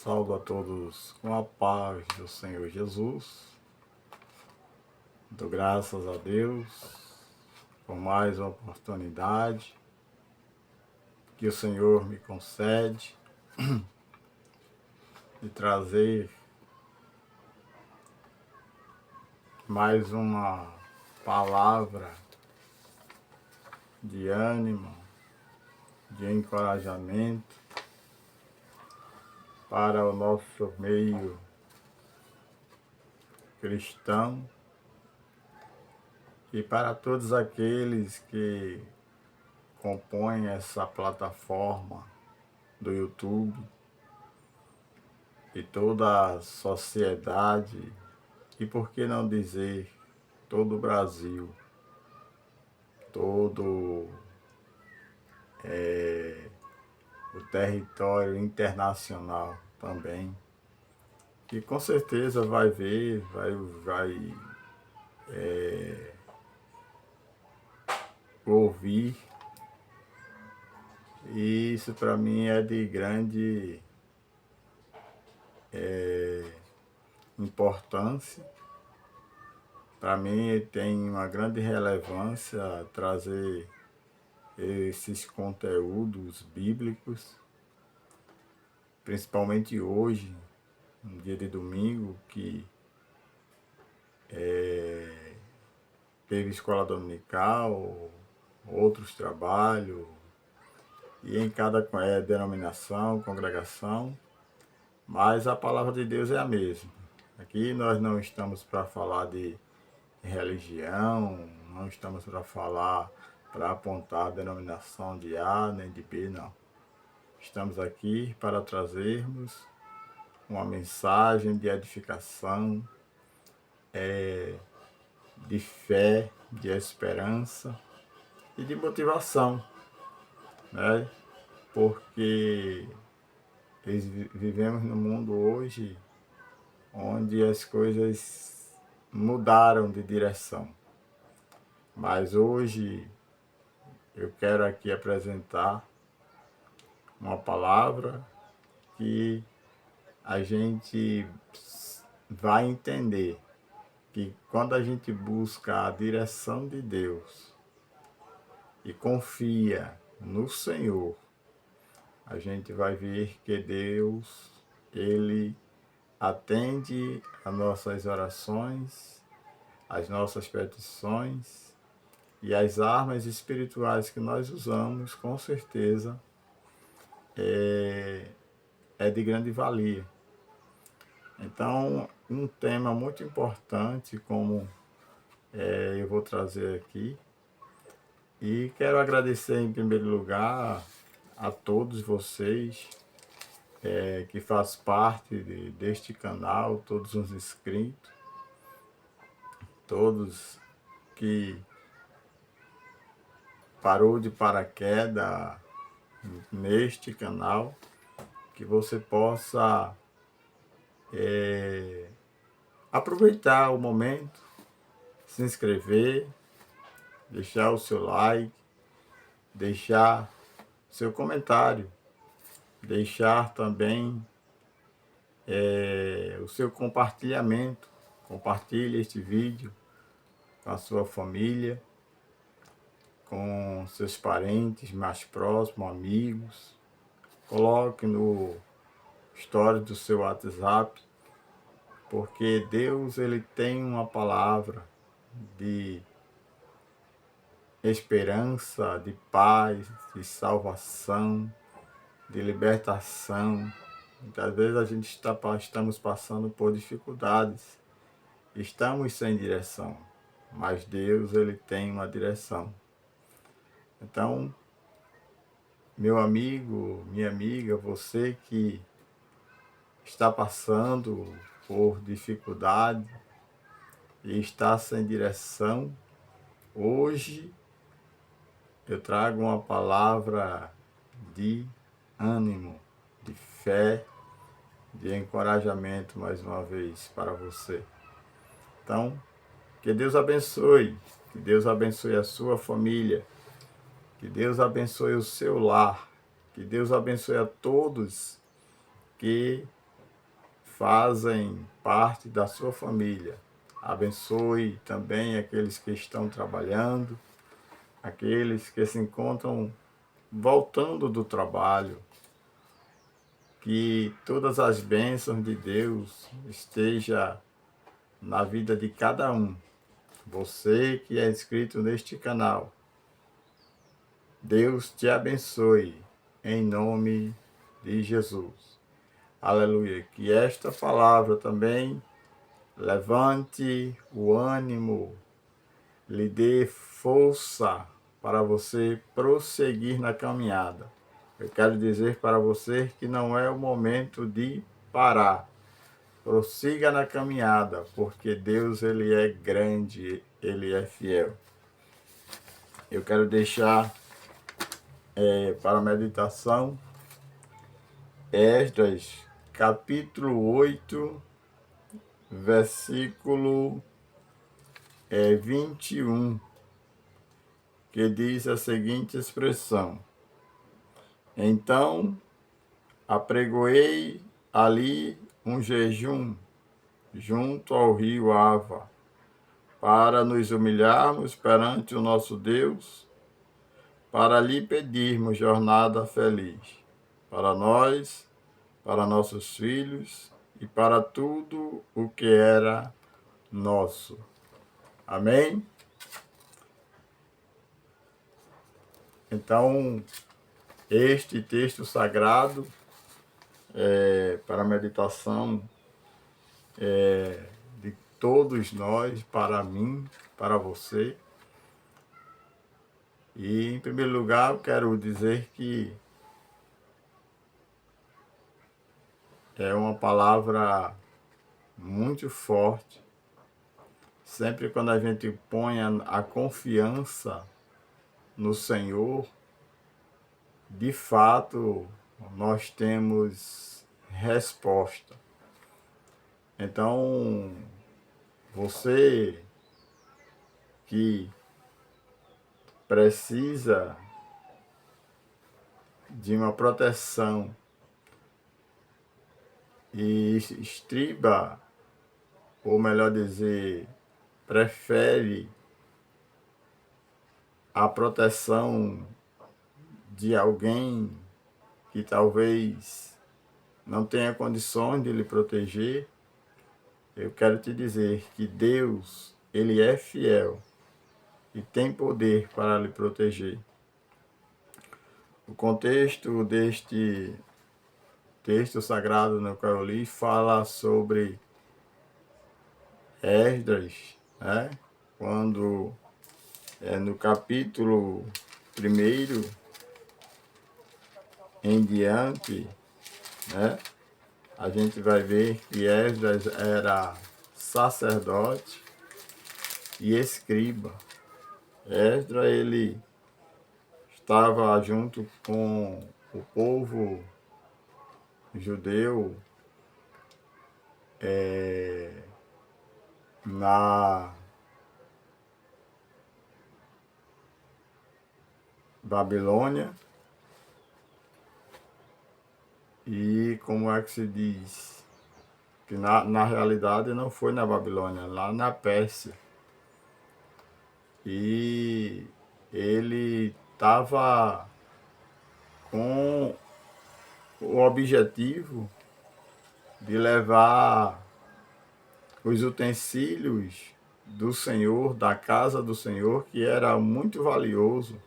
Saúdo a todos com a paz do Senhor Jesus. Dou graças a Deus por mais uma oportunidade que o Senhor me concede de trazer mais uma palavra de ânimo, de encorajamento para o nosso meio cristão e para todos aqueles que compõem essa plataforma do YouTube e toda a sociedade e, por que não dizer, todo o Brasil, todo o território internacional também, que com certeza vai ver, vai ouvir, e isso para mim é de grande importância. Para mim tem uma grande relevância trazer esses conteúdos bíblicos, principalmente hoje, no dia de domingo, que teve escola dominical, outros trabalhos, e em cada denominação, congregação, mas a palavra de Deus é a mesma. Aqui nós não estamos para falar de religião, não estamos para falar, para apontar a denominação de A nem de B, não. Estamos aqui para trazermos uma mensagem de edificação, de fé, de esperança e de motivação, né? Porque vivemos num mundo hoje onde as coisas mudaram de direção. Mas hoje eu quero aqui apresentar uma palavra que a gente vai entender que quando a gente busca a direção de Deus e confia no Senhor, a gente vai ver que Deus, Ele atende às nossas orações, às nossas petições, e as armas espirituais que nós usamos, com certeza, é de grande valia. Então, um tema muito importante, como eu vou trazer aqui, e quero agradecer em primeiro lugar a todos vocês que fazem parte deste canal, todos os inscritos, todos que parou de paraquedas neste canal, que você possa aproveitar o momento, se inscrever, deixar o seu like, deixar seu comentário, deixar também o seu compartilhamento. Compartilhe este vídeo com a sua família, com seus parentes mais próximos, amigos. Coloque no story do seu WhatsApp, porque Deus, Ele tem uma palavra de esperança, de paz, de salvação, de libertação. Muitas vezes a gente estamos passando por dificuldades, estamos sem direção, mas Deus, Ele tem uma direção. Então, meu amigo, minha amiga, você que está passando por dificuldade e está sem direção, hoje eu trago uma palavra de ânimo, de fé, de encorajamento mais uma vez para você. Então, que Deus abençoe a sua família, que Deus abençoe o seu lar, que Deus abençoe a todos que fazem parte da sua família. Abençoe também aqueles que estão trabalhando, aqueles que se encontram voltando do trabalho. Que todas as bênçãos de Deus estejam na vida de cada um. Você que é inscrito neste canal, Deus te abençoe, em nome de Jesus. Aleluia. Que esta palavra também levante o ânimo, lhe dê força para você prosseguir na caminhada. Eu quero dizer para você que não é o momento de parar. Prossiga na caminhada, porque Deus, Ele é grande, Ele é fiel. Eu quero deixar para a meditação Esdras, capítulo 8, versículo 21, que diz a seguinte expressão: Então apregoei ali um jejum junto ao rio Ava, para nos humilharmos perante o nosso Deus, para lhe pedirmos jornada feliz, para nós, para nossos filhos e para tudo o que era nosso. Amém? Então, este texto sagrado para a meditação de todos nós, para mim, para você. E, em primeiro lugar, eu quero dizer que é uma palavra muito forte. Sempre quando a gente põe a confiança no Senhor, de fato, nós temos resposta. Então, você que precisa de uma proteção e estriba, ou melhor dizer, prefere a proteção de alguém que talvez não tenha condições de lhe proteger, eu quero te dizer que Deus, Ele é fiel e tem poder para lhe proteger. O contexto deste texto sagrado no qual eu li fala sobre Esdras, né? Quando no capítulo 1 em diante, né? A gente vai ver que Esdras era sacerdote e escriba. Esdras, ele estava junto com o povo judeu na Babilônia. E como é que se diz? Que na realidade não foi na Babilônia, lá na Pérsia. E ele estava com o objetivo de levar os utensílios do Senhor, da casa do Senhor, que era muito valioso.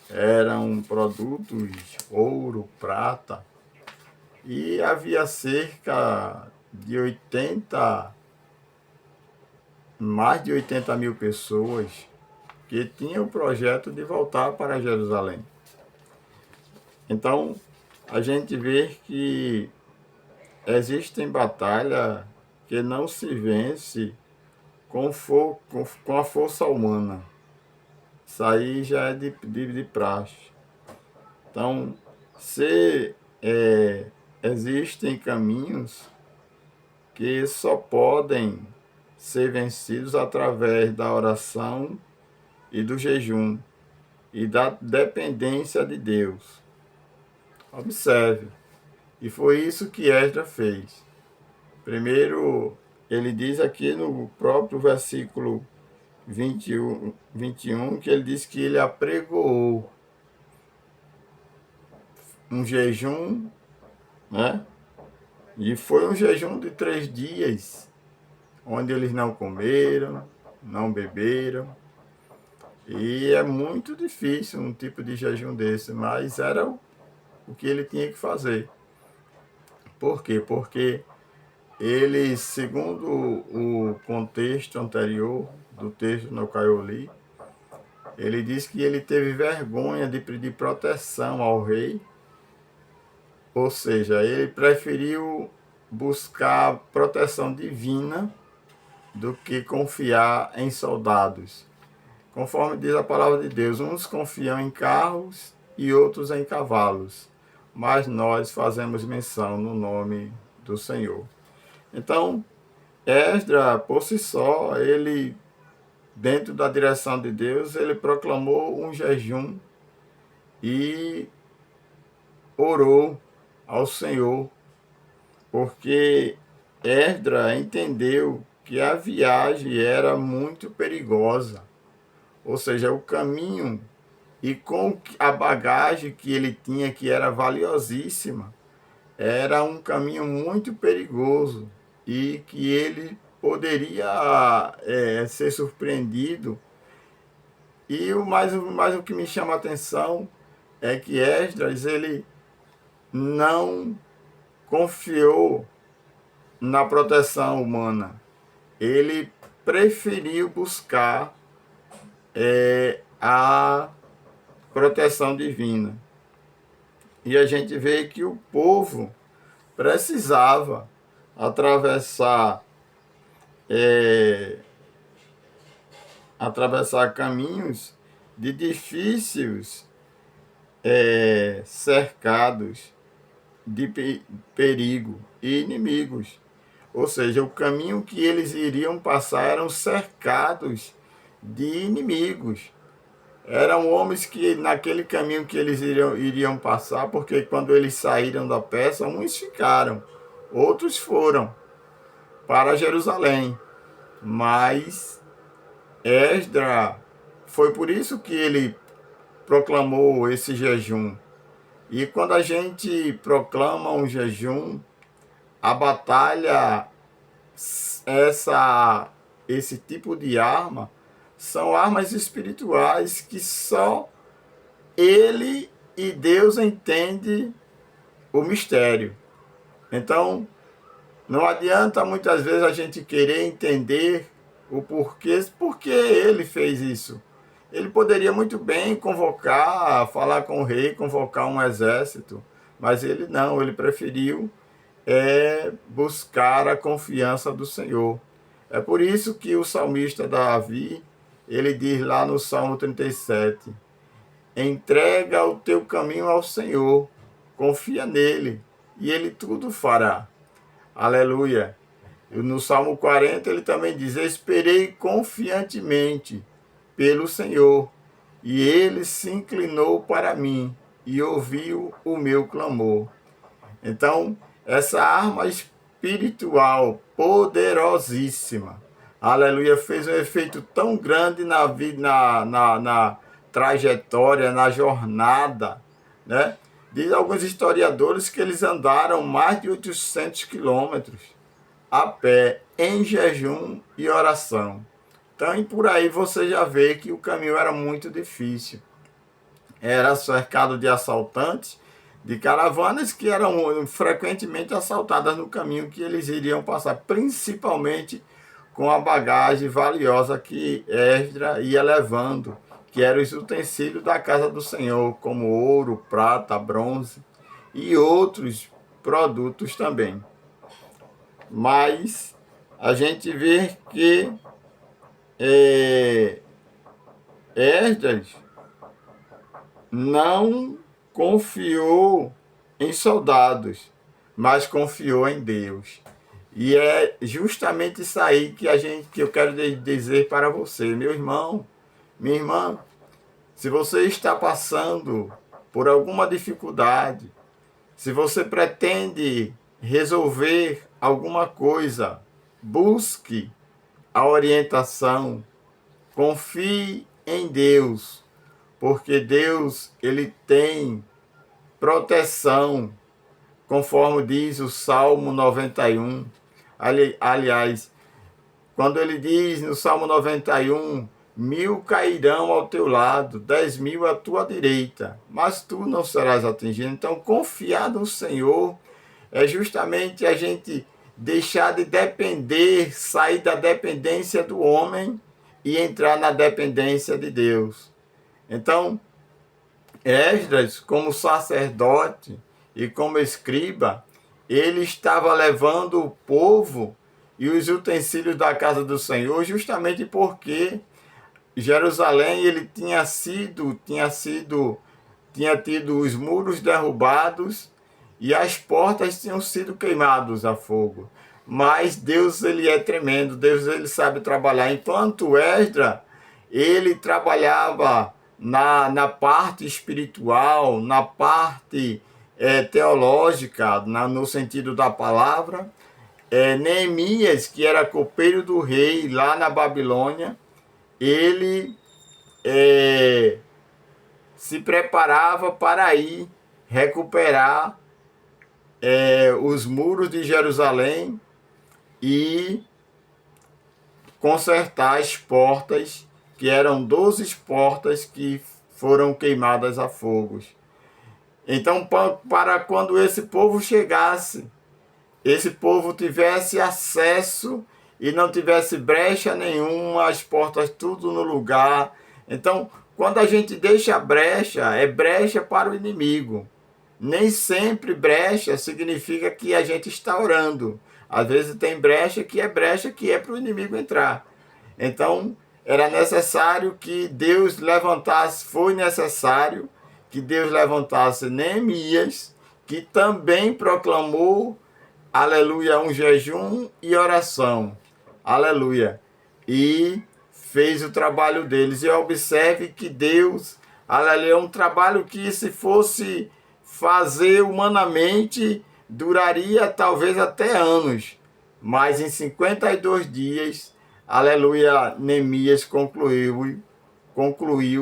Eram produtos, ouro, prata. E havia cerca de mais de 80 mil pessoas que tinham o projeto de voltar para Jerusalém. Então, a gente vê que existem batalhas que não se vence com a força humana. Isso aí já é de praxe. Então, se existem caminhos que só podem ser vencidos através da oração e do jejum e da dependência de Deus. Observe. E foi isso que Esdras fez. Primeiro, ele diz aqui no próprio versículo 21 que ele diz que ele apregoou um jejum, né? E foi um jejum de 3 dias, onde eles não comeram, não beberam. E é muito difícil um tipo de jejum desse, mas era o que ele tinha que fazer. Por quê? Porque ele, segundo o contexto anterior do texto no qual eu li, ele diz que ele teve vergonha de pedir proteção ao rei, ou seja, ele preferiu buscar proteção divina do que confiar em soldados. Conforme diz a palavra de Deus, uns confiam em carros e outros em cavalos, mas nós fazemos menção no nome do Senhor. Então, Esdras, por si só, ele, dentro da direção de Deus, ele proclamou um jejum e orou ao Senhor, porque Esdras entendeu que a viagem era muito perigosa, ou seja, o caminho e com a bagagem que ele tinha, que era valiosíssima, era um caminho muito perigoso e que ele poderia ser surpreendido. E mais o que me chama a atenção é que Esdras, ele não confiou na proteção humana. Ele preferiu buscar a proteção divina. E a gente vê que o povo precisava atravessar caminhos de difíceis cercados de perigo e inimigos. Ou seja, o caminho que eles iriam passar eram cercados de inimigos. Eram homens que naquele caminho que eles iriam passar, porque quando eles saíram da peça, uns ficaram, outros foram para Jerusalém. Mas Esdras, foi por isso que ele proclamou esse jejum. E quando a gente proclama um jejum, a batalha, esse tipo de arma, são armas espirituais que só ele e Deus entendem o mistério. Então, não adianta muitas vezes a gente querer entender o porquê, porque ele fez isso. Ele poderia muito bem convocar, falar com o rei, convocar um exército, mas ele não, ele preferiu buscar a confiança do Senhor. É por isso que o salmista Davi, ele diz lá no Salmo 37, entrega o teu caminho ao Senhor, confia nele, e ele tudo fará. Aleluia. No Salmo 40 ele também diz, esperei confiantemente pelo Senhor, e ele se inclinou para mim, e ouviu o meu clamor. Então, essa arma espiritual poderosíssima, aleluia, fez um efeito tão grande na vida, na trajetória, na jornada, né? Diz alguns historiadores que eles andaram mais de 800 quilômetros a pé, em jejum e oração. Então, e por aí você já vê que o caminho era muito difícil. Era cercado de assaltantes, de caravanas que eram frequentemente assaltadas no caminho que eles iriam passar, principalmente com a bagagem valiosa que Esdras ia levando, que eram os utensílios da casa do Senhor, como ouro, prata, bronze e outros produtos também. Mas a gente vê que Esdras não confiou em soldados, mas confiou em Deus. E é justamente isso aí que eu quero dizer para você, meu irmão, minha irmã. Se você está passando por alguma dificuldade, se você pretende resolver alguma coisa, busque a orientação, confie em Deus, porque Deus, ele tem proteção, conforme diz o Salmo 91. Aliás, quando ele diz no Salmo 91, 1000 cairão ao teu lado, 10.000 à tua direita, mas tu não serás atingido. Então, confiar no Senhor é justamente a gente deixar de depender, sair da dependência do homem e entrar na dependência de Deus. Então, Esdras, como sacerdote e como escriba, ele estava levando o povo e os utensílios da casa do Senhor, justamente porque Jerusalém ele tinha tido os muros derrubados e as portas tinham sido queimadas a fogo. Mas Deus, ele é tremendo, Deus, ele sabe trabalhar. Enquanto Esdras, ele trabalhava na parte espiritual, na parte teológica, no sentido da palavra, Neemias, que era copeiro do rei lá na Babilônia, ele se preparava para ir recuperar os muros de Jerusalém e consertar as portas, que eram 12 portas que foram queimadas a fogos. Então, para quando esse povo chegasse, esse povo tivesse acesso e não tivesse brecha nenhuma, as portas tudo no lugar. Então, quando a gente deixa brecha, é brecha para o inimigo. Nem sempre brecha significa que a gente está orando. Às vezes tem brecha que é para o inimigo entrar. Então, era necessário que Deus levantasse, foi necessário que Deus levantasse Neemias, que também proclamou, aleluia, um jejum e oração. Aleluia. E fez o trabalho deles. E observe que Deus, aleluia, é um trabalho que, se fosse fazer humanamente, duraria talvez até anos. Mas em 52 dias, aleluia, Neemias concluiu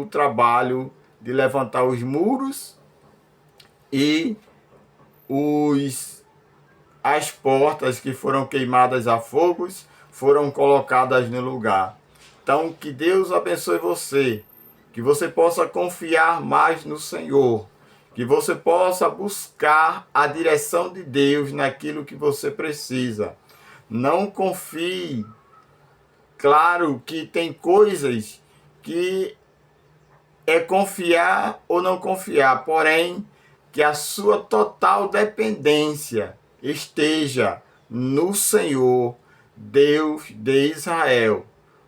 o trabalho de levantar os muros e as portas que foram queimadas a fogos foram colocadas no lugar. Então, que Deus abençoe você, que você possa confiar mais no Senhor, que você possa buscar a direção de Deus naquilo que você precisa. Não confie. Claro que tem coisas que é confiar ou não confiar, porém, que a sua total dependência esteja no Senhor, Deus de Israel.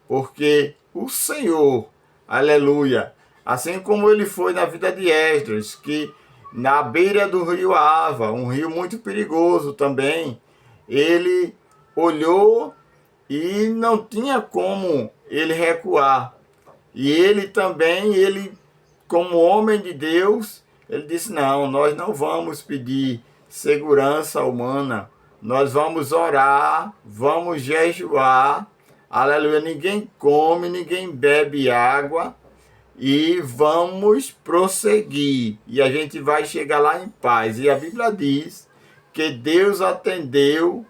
Porque o Senhor, aleluia, assim como ele foi na vida de Esdras, que na beira do rio Ava, um rio muito perigoso também, ele olhou e não tinha como ele recuar. E ele também, como homem de Deus, ele disse, não, nós não vamos pedir segurança humana, nós vamos orar, vamos jejuar, aleluia, ninguém come, ninguém bebe água, e vamos prosseguir, e a gente vai chegar lá em paz. E a Bíblia diz que Deus atendeu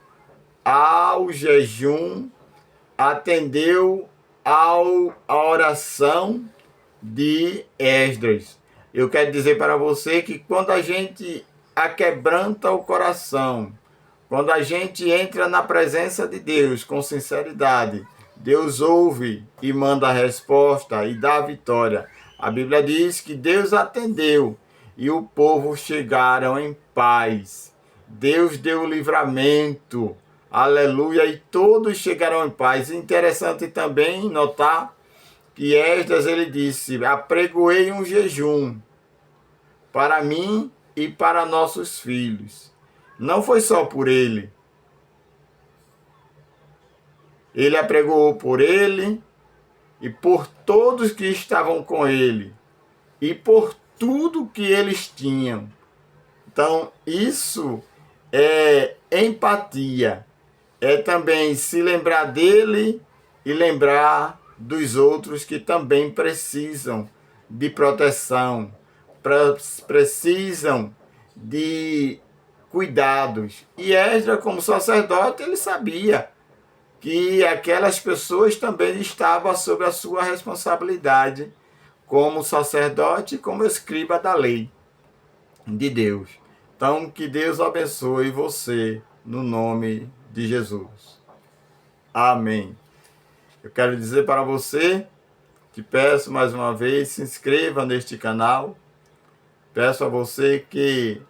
ao jejum, atendeu a oração de Esdras. Eu quero dizer para você que quando a gente aquebranta o coração, quando a gente entra na presença de Deus com sinceridade, Deus ouve e manda a resposta e dá a vitória. A Bíblia diz que Deus atendeu e o povo chegaram em paz. Deus deu o livramento. Aleluia, e todos chegaram em paz. Interessante também notar que Esdras, ele disse, apregoei um jejum para mim e para nossos filhos. Não foi só por ele. Ele apregoou por ele e por todos que estavam com ele e por tudo que eles tinham. Então, isso é empatia, é também se lembrar dele e lembrar dos outros que também precisam de proteção, precisam de cuidados. E Esdras, como sacerdote, ele sabia que aquelas pessoas também estavam sob a sua responsabilidade como sacerdote e como escriba da lei de Deus. Então, que Deus abençoe você no nome de Jesus. Amém. Eu quero dizer para você que peço mais uma vez, se inscreva neste canal. Peço a você que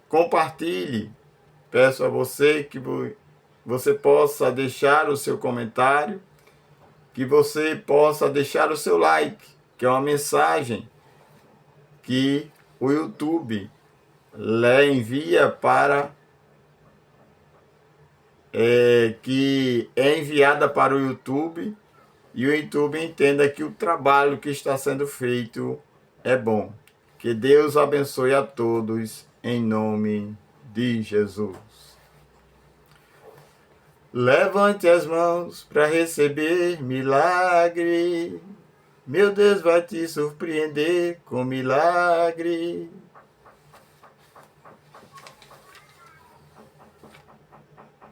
compartilhe. Peço a você que você possa deixar o seu comentário, que você possa deixar o seu like, que é uma mensagem que o YouTube lhe envia para que é enviada para o YouTube e o YouTube entenda que o trabalho que está sendo feito é bom. Que Deus abençoe a todos em nome de Jesus. Levante as mãos para receber milagre. Meu Deus vai te surpreender com milagre.